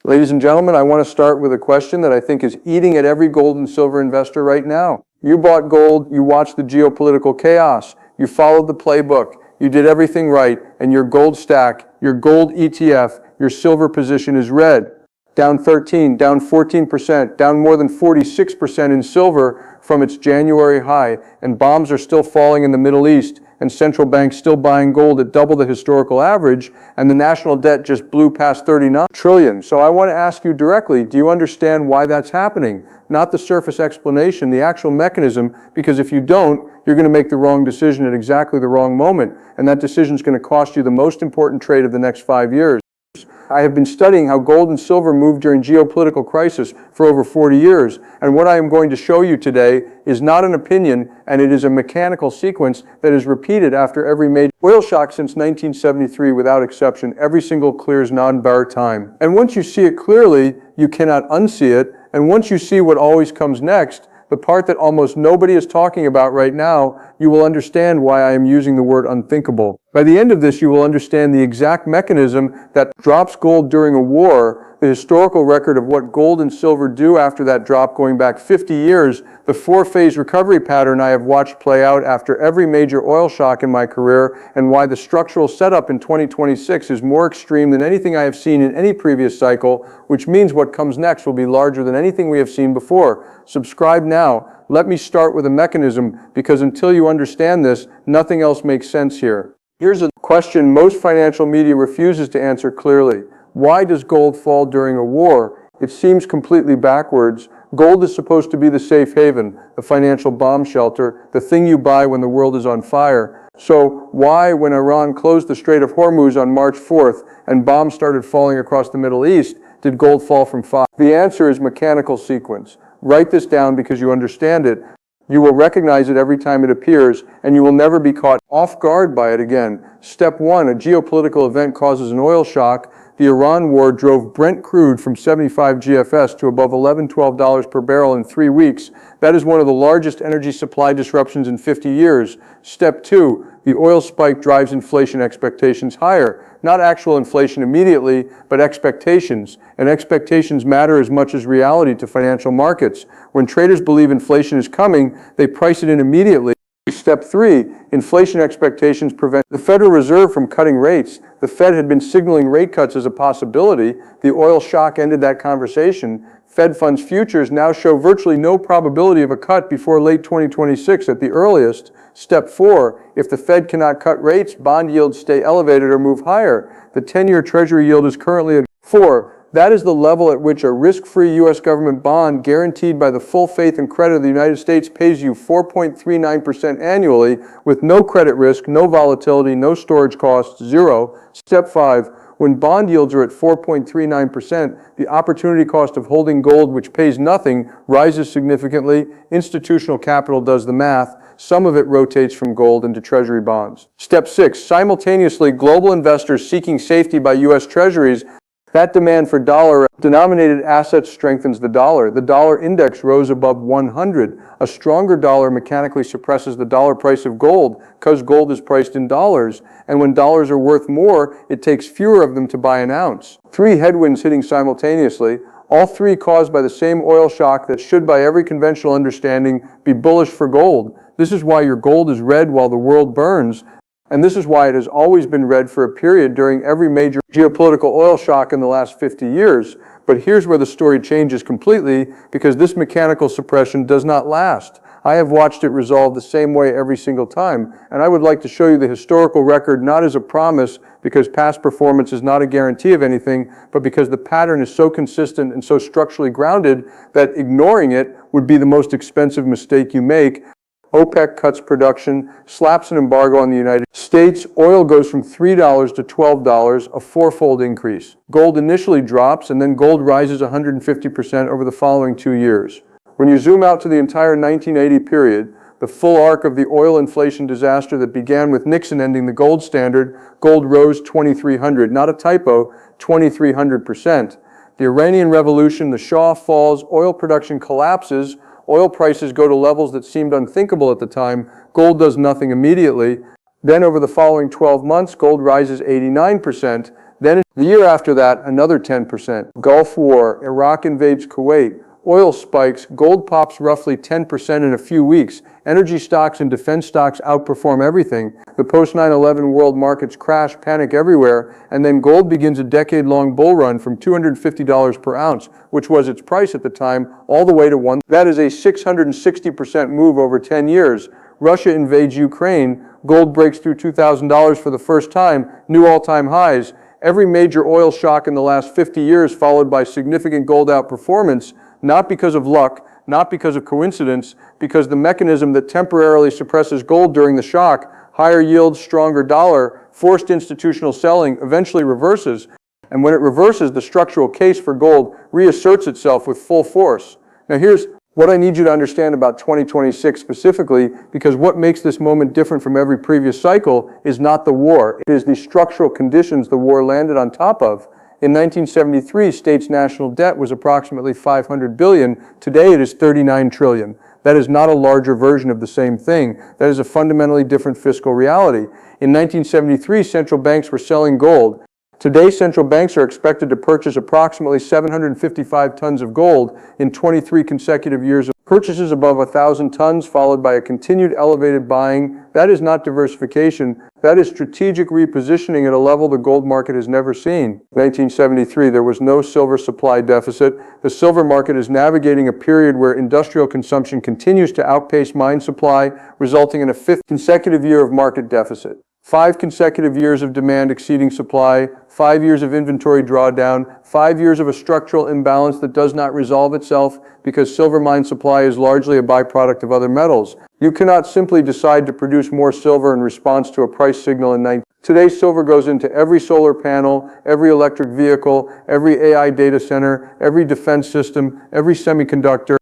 Ladies and gentlemen, I want to start with a question that I think is eating at every gold and silver investor right now. You bought gold, you watched the geopolitical chaos, you followed the playbook, you did everything right, and your gold stack, your gold ETF, your silver position is red. Down 13, down 14%, down more than 46% in silver from its January high, and bombs are still falling in the Middle East, and central banks still buying gold at double the historical average, and the national debt just blew past 39 trillion. So I want to ask you directly, do you understand why that's happening? Not the surface explanation, the actual mechanism, because if you don't, you're going to make the wrong decision at exactly the wrong moment, and that decision is going to cost you the most important trade of the next 5 years. I have been studying how gold and silver moved during geopolitical crisis for over 40 years, and what I am going to show you today is not an opinion, and it is a mechanical sequence that is repeated after every major oil shock since 1973 without exception. Every single clears non-bar time. And once you see it clearly, you cannot unsee it, and once you see what always comes next, the part that almost nobody is talking about right now, you will understand why I am using the word unthinkable. By the end of this, you will understand the exact mechanism that drops gold during a war, the historical record of what gold and silver do after that drop going back 50 years, the four-phase recovery pattern I have watched play out after every major oil shock in my career, and why the structural setup in 2026 is more extreme than anything I have seen in any previous cycle, which means what comes next will be larger than anything we have seen before. Subscribe now. Let me start with a mechanism, because until you understand this, nothing else makes sense here. Here's a question most financial media refuses to answer clearly. Why does gold fall during a war? It seems completely backwards. Gold is supposed to be the safe haven, the financial bomb shelter, the thing you buy when the world is on fire. So why, when Iran closed the Strait of Hormuz on March 4th and bombs started falling across the Middle East, did gold fall from fire? The answer is mechanical sequence. Write this down because you understand it. You will recognize it every time it appears, and you will never be caught off guard by it again. Step 1, a geopolitical event causes an oil shock. The Iran war drove Brent crude from 75 GFS to above $11–12 per barrel in 3 weeks. That is one of the largest energy supply disruptions in 50 years. Step 2, the oil spike drives inflation expectations higher. Not actual inflation immediately, but expectations. And expectations matter as much as reality to financial markets. When traders believe inflation is coming, they price it in immediately. Step 3, inflation expectations prevent the Federal Reserve from cutting rates. The Fed had been signaling rate cuts as a possibility. The oil shock ended that conversation. Fed funds futures now show virtually no probability of a cut before late 2026 at the earliest. Step 4, if the Fed cannot cut rates, bond yields stay elevated or move higher. The 10-year Treasury yield is currently at 4. That is the level at which a risk-free U.S. government bond guaranteed by the full faith and credit of the United States pays you 4.39% annually with no credit risk, no volatility, no storage costs, zero. Step 5, when bond yields are at 4.39%, the opportunity cost of holding gold, which pays nothing, rises significantly. Institutional capital does the math. Some of it rotates from gold into Treasury bonds. Step 6, simultaneously, global investors seeking safety by U.S. Treasuries. That demand for dollar-denominated assets strengthens the dollar. The dollar index rose above 100. A stronger dollar mechanically suppresses the dollar price of gold because gold is priced in dollars. And when dollars are worth more, it takes fewer of them to buy an ounce. 3 headwinds hitting simultaneously, all 3 caused by the same oil shock that should, by every conventional understanding, be bullish for gold. This is why your gold is red while the world burns. And this is why it has always been red for a period during every major geopolitical oil shock in the last 50 years. But here's where the story changes completely, because this mechanical suppression does not last. I have watched it resolve the same way every single time. And I would like to show you the historical record, not as a promise, because past performance is not a guarantee of anything, but because the pattern is so consistent and so structurally grounded that ignoring it would be the most expensive mistake you make. OPEC cuts production, slaps an embargo on the United States. Oil goes from $3 to $12, a 4-fold increase. Gold initially drops, and then gold rises 150% over the following 2 years. When you zoom out to the entire 1980 period, the full arc of the oil inflation disaster that began with Nixon ending the gold standard, gold rose 2,300, not a typo, 2,300%. The Iranian Revolution, the Shah falls, oil production collapses, oil prices go to levels that seemed unthinkable at the time, gold does nothing immediately. Then over the following 12 months, gold rises 89%. Then the year after that, another 10%. Gulf War, Iraq invades Kuwait, oil spikes, gold pops roughly 10% in a few weeks. Energy stocks and defense stocks outperform everything. The post-9/11 world markets crash, panic everywhere, and then gold begins a decade-long bull run from $250 per ounce, which was its price at the time, all the way to $1. That is a 660% move over 10 years. Russia invades Ukraine, gold breaks through $2,000 for the first time, new all-time highs. Every major oil shock in the last 50 years followed by significant gold outperformance, not because of luck, not because of coincidence, because the mechanism that temporarily suppresses gold during the shock, higher yields, stronger dollar, forced institutional selling, eventually reverses. And when it reverses, the structural case for gold reasserts itself with full force. Now here's what I need you to understand about 2026 specifically, because what makes this moment different from every previous cycle is not the war. It is the structural conditions the war landed on top of. In 1973, states' national debt was approximately $500 billion. Today it is $39 trillion. That is not a larger version of the same thing. That is a fundamentally different fiscal reality. In 1973, central banks were selling gold. Today, central banks are expected to purchase approximately 755 tons of gold in 23 consecutive years of purchases above 1,000 tons, followed by a continued elevated buying. That is not diversification. That is strategic repositioning at a level the gold market has never seen. In 1973, there was no silver supply deficit. The silver market is navigating a period where industrial consumption continues to outpace mine supply, resulting in a 5th consecutive year of market deficit. 5 consecutive years of demand exceeding supply, 5 years of inventory drawdown, 5 years of a structural imbalance that does not resolve itself because silver mine supply is largely a byproduct of other metals. You cannot simply decide to produce more silver in response to a price signal in 19. Today, silver goes into every solar panel, every electric vehicle, every AI data center, every defense system, every semiconductor.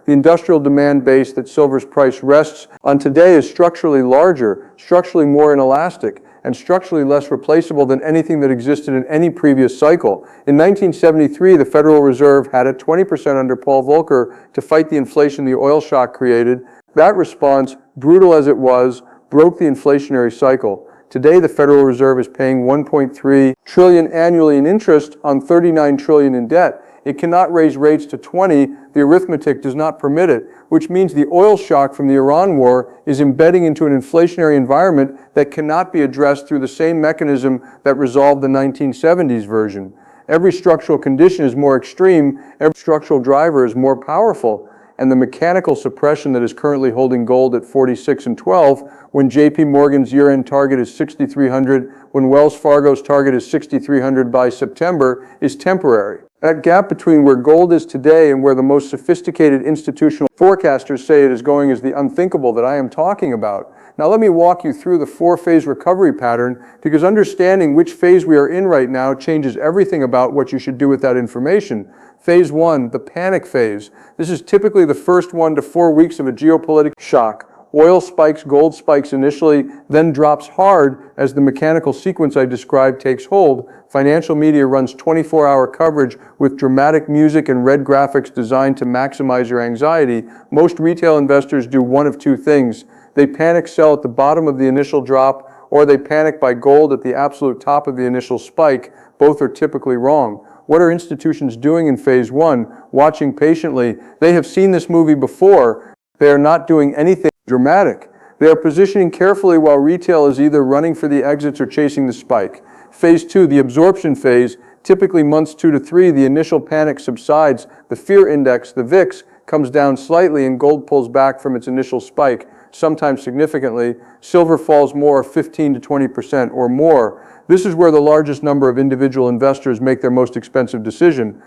The industrial demand base that silver's price rests on today is structurally larger, structurally more inelastic, and structurally less replaceable than anything that existed in any previous cycle. In 1973, the Federal Reserve had it 20% under Paul Volcker to fight the inflation the oil shock created. That response, brutal as it was, broke the inflationary cycle. Today, the Federal Reserve is paying $1.3 trillion annually in interest on $39 trillion in debt. It cannot raise rates to 20, the arithmetic does not permit it, which means the oil shock from the Iran war is embedding into an inflationary environment that cannot be addressed through the same mechanism that resolved the 1970s version. Every structural condition is more extreme, every structural driver is more powerful, and the mechanical suppression that is currently holding gold at 46 and 12, when JP Morgan's year-end target is 6,300, when Wells Fargo's target is 6,300 by September, is temporary. That gap between where gold is today and where the most sophisticated institutional forecasters say it is going is the unthinkable that I am talking about. Now let me walk you through the 4-phase recovery pattern, because understanding which phase we are in right now changes everything about what you should do with that information. Phase 1, the panic phase. This is typically the first 1 to 4 weeks of a geopolitical shock. Oil spikes, gold spikes initially, then drops hard as the mechanical sequence I described takes hold. Financial media runs 24-hour coverage with dramatic music and red graphics designed to maximize your anxiety. Most retail investors do one of 2 things. They panic sell at the bottom of the initial drop, or they panic buy gold at the absolute top of the initial spike. Both are typically wrong. What are institutions doing in phase 1? Watching patiently. They have seen this movie before. They are not doing anything dramatic. They are positioning carefully while retail is either running for the exits or chasing the spike. Phase 2, the absorption phase, typically months 2 to 3, the initial panic subsides, the fear index, the VIX, comes down slightly and gold pulls back from its initial spike, sometimes significantly. Silver falls more, 15 to 20% or more. This is where the largest number of individual investors make their most expensive decision.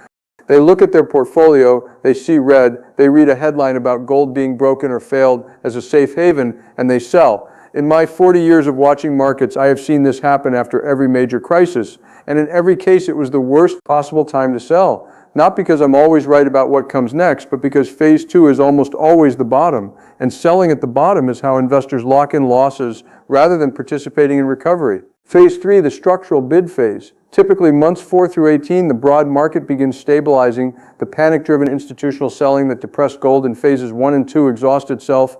They look at their portfolio, they see red, they read a headline about gold being broken or failed as a safe haven, and they sell. In my 40 years of watching markets, I have seen this happen after every major crisis, and in every case it was the worst possible time to sell. Not because I'm always right about what comes next, but because phase 2 is almost always the bottom, and selling at the bottom is how investors lock in losses rather than participating in recovery. Phase 3, the structural bid phase. Typically months 4 through 18, the broad market begins stabilizing. The panic-driven institutional selling that depressed gold in phases 1 and 2 exhausts itself.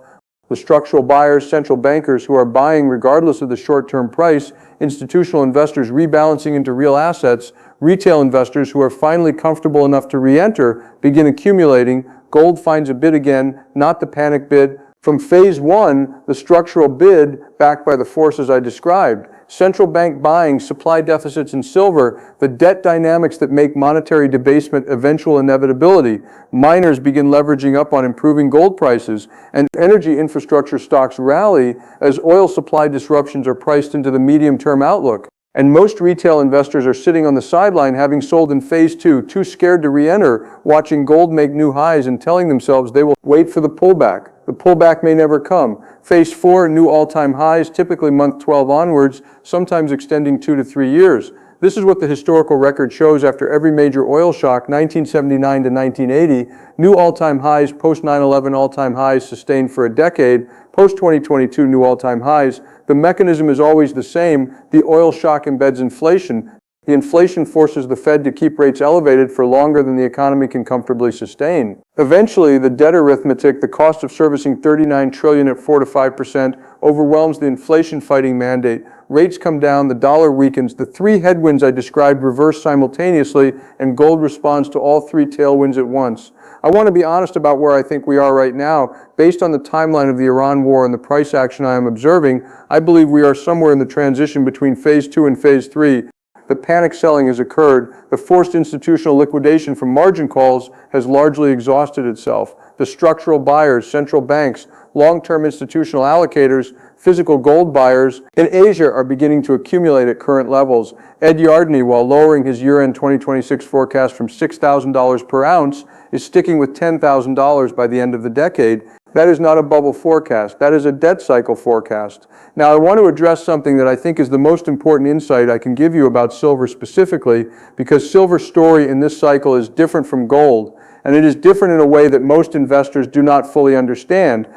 the structural buyers, central bankers who are buying regardless of the short-term price, institutional investors rebalancing into real assets, retail investors who are finally comfortable enough to re-enter begin accumulating. Gold finds a bid again, not the panic bid. From phase one, the structural bid backed by the forces I described. Central bank buying, supply deficits in silver, the debt dynamics that make monetary debasement eventual inevitability. Miners begin leveraging up on improving gold prices, and energy infrastructure stocks rally as oil supply disruptions are priced into the medium-term outlook. And most retail investors are sitting on the sideline having sold in phase two, too scared to re-enter, watching gold make new highs and telling themselves they will wait for the pullback. The pullback may never come. Phase four, new all-time highs, typically month 12 onwards, sometimes extending 2 to 3 years. This is what the historical record shows after every major oil shock, 1979 to 1980, new all-time highs, post 9/11 all-time highs sustained for a decade, post 2022 new all-time highs. The mechanism is always the same. The oil shock embeds inflation. The inflation forces the Fed to keep rates elevated for longer than the economy can comfortably sustain. Eventually, the debt arithmetic, the cost of servicing $39 trillion at 4 to 5%, overwhelms the inflation-fighting mandate. Rates come down, the dollar weakens. The three headwinds I described reverse simultaneously, and gold responds to all three tailwinds at once. I want to be honest about where I think we are right now. Based on the timeline of the Iran war and the price action I am observing, I believe we are somewhere in the transition between phase two and phase three. The panic selling has occurred. The forced institutional liquidation from margin calls has largely exhausted itself. The structural buyers, central banks, long-term institutional allocators, physical gold buyers in Asia are beginning to accumulate at current levels. Ed Yardney, while lowering his year-end 2026 forecast from $6,000 per ounce, is sticking with $10,000 by the end of the decade. That is not a bubble forecast. That is a debt cycle forecast. Now, I want to address something that I think is the most important insight I can give you about silver specifically, because silver's story in this cycle is different from gold, and it is different in a way that most investors do not fully understand.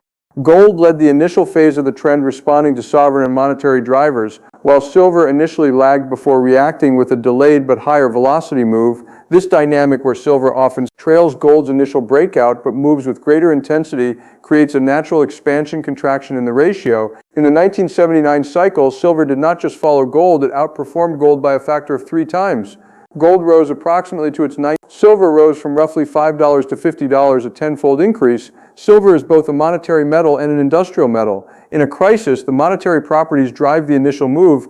Gold led the initial phase of the trend responding to sovereign and monetary drivers, while silver initially lagged before reacting with a delayed but higher velocity move. This dynamic, where silver often trails gold's initial breakout but moves with greater intensity, creates a natural expansion-contraction in the ratio. In the 1979 cycle, silver did not just follow gold, it outperformed gold by a factor of 3 times. Gold rose approximately to its ninth. Silver rose from roughly $5 to $50, a tenfold increase. Silver is both a monetary metal and an industrial metal. In a crisis, the monetary properties drive the initial move,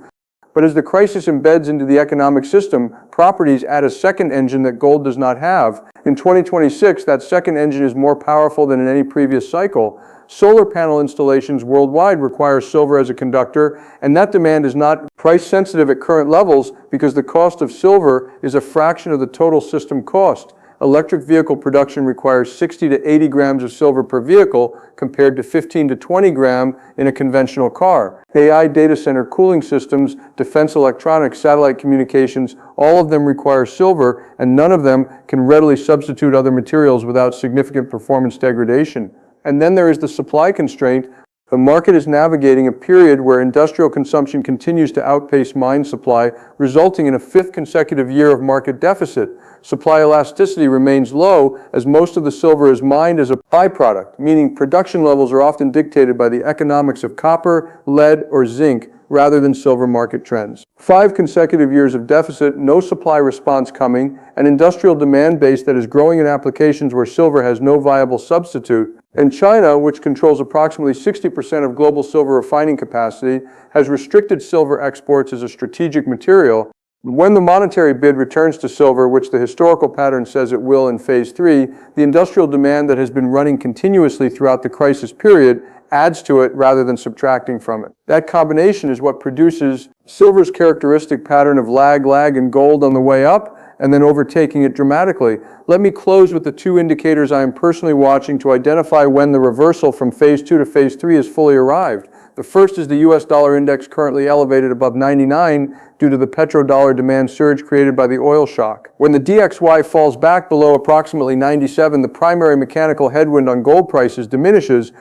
but as the crisis embeds into the economic system, properties add a second engine that gold does not have. In 2026, that second engine is more powerful than in any previous cycle. Solar panel installations worldwide require silver as a conductor, and that demand is not price sensitive at current levels because the cost of silver is a fraction of the total system cost. Electric vehicle production requires 60 to 80 grams of silver per vehicle compared to 15 to 20 grams in a conventional car. AI data center cooling systems, defense electronics, satellite communications, all of them require silver, and none of them can readily substitute other materials without significant performance degradation. And then there is the supply constraint. The market is navigating a period where industrial consumption continues to outpace mine supply, resulting in a 5th consecutive year of market deficit. Supply elasticity remains low as most of the silver is mined as a byproduct, meaning production levels are often dictated by the economics of copper, lead, or zinc rather than silver market trends. 5 consecutive years of deficit, no supply response coming, an industrial demand base that is growing in applications where silver has no viable substitute. And China, which controls approximately 60% of global silver refining capacity, has restricted silver exports as a strategic material. When the monetary bid returns to silver, which the historical pattern says it will in phase 3, the industrial demand that has been running continuously throughout the crisis period adds to it rather than subtracting from it. That combination is what produces silver's characteristic pattern of lag, and gold on the way up, and then overtaking it dramatically. Let me close with the 2 indicators I am personally watching to identify when the reversal from phase 2 to phase 3 has fully arrived. The first is the US dollar index, currently elevated above 99 due to the petrodollar demand surge created by the oil shock. When the DXY falls back below approximately 97, the primary mechanical headwind on gold prices diminishes.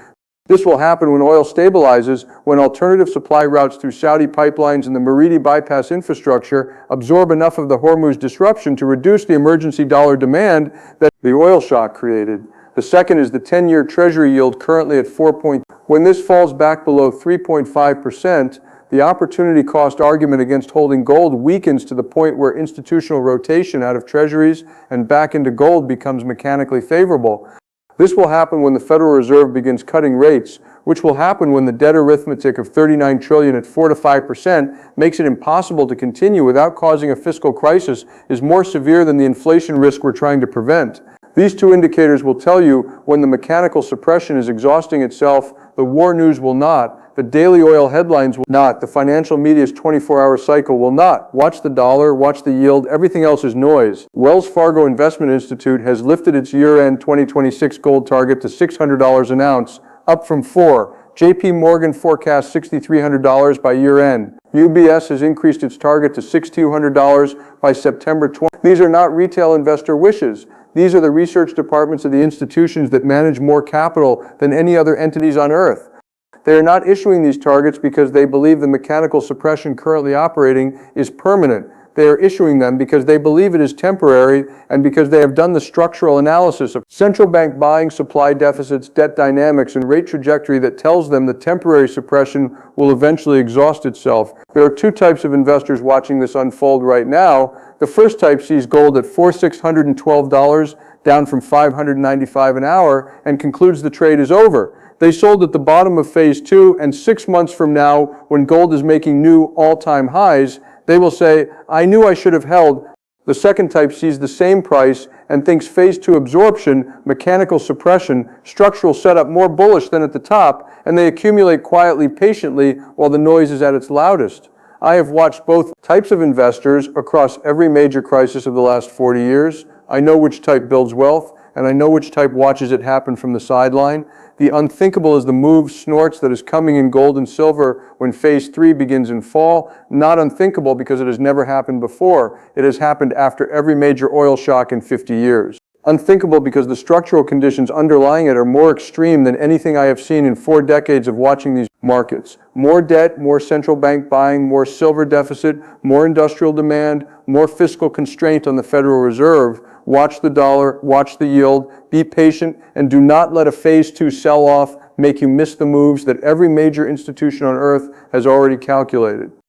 This will happen when oil stabilizes, when alternative supply routes through Saudi pipelines and the Maridi bypass infrastructure absorb enough of the Hormuz disruption to reduce the emergency dollar demand that the oil shock created. The second is the 10-year Treasury yield currently at 4. When this falls back below 3.5%, the opportunity cost argument against holding gold weakens to the point where institutional rotation out of treasuries and back into gold becomes mechanically favorable. This will happen when the Federal Reserve begins cutting rates, which will happen when the debt arithmetic of $39 trillion at 4 to 5% makes it impossible to continue without causing a fiscal crisis is more severe than the inflation risk we're trying to prevent. These two indicators will tell you when the mechanical suppression is exhausting itself, the war news will not, the daily oil headlines will not, the financial media's 24-hour cycle will not. Watch the dollar, watch the yield, everything else is noise. Wells Fargo Investment Institute has lifted its year-end 2026 gold target to $600 an ounce, up from $4. JP Morgan forecasts $6,300 by year-end. UBS has increased its target to $6,200 by September 20. These are not retail investor wishes. These are the research departments of the institutions that manage more capital than any other entities on earth. They are not issuing these targets because they believe the mechanical suppression currently operating is permanent. They are issuing them because they believe it is temporary and because they have done the structural analysis of central bank buying, supply deficits, debt dynamics, and rate trajectory that tells them the temporary suppression will eventually exhaust itself. There are two types of investors watching this unfold right now. The first type sees gold at $4,612, down from $595 an hour, and concludes the trade is over. They sold at the bottom of phase 2, and 6 months from now, when gold is making new all-time highs, they will say, I knew I should have held. The second type sees the same price and thinks phase 2 absorption, mechanical suppression, structural setup more bullish than at the top, and they accumulate quietly, patiently, while the noise is at its loudest. I have watched both types of investors across every major crisis of the last 40 years. I know which type builds wealth, and I know which type watches it happen from the sideline. The unthinkable is the move snorts that is coming in gold and silver when phase 3 begins in fall. Not unthinkable because it has never happened before. It has happened after every major oil shock in 50 years. Unthinkable because the structural conditions underlying it are more extreme than anything I have seen in 4 decades of watching these markets. More debt, more central bank buying, more silver deficit, more industrial demand, more fiscal constraint on the Federal Reserve. Watch the dollar, watch the yield, be patient, and do not let a phase 2 sell-off make you miss the moves that every major institution on earth has already calculated.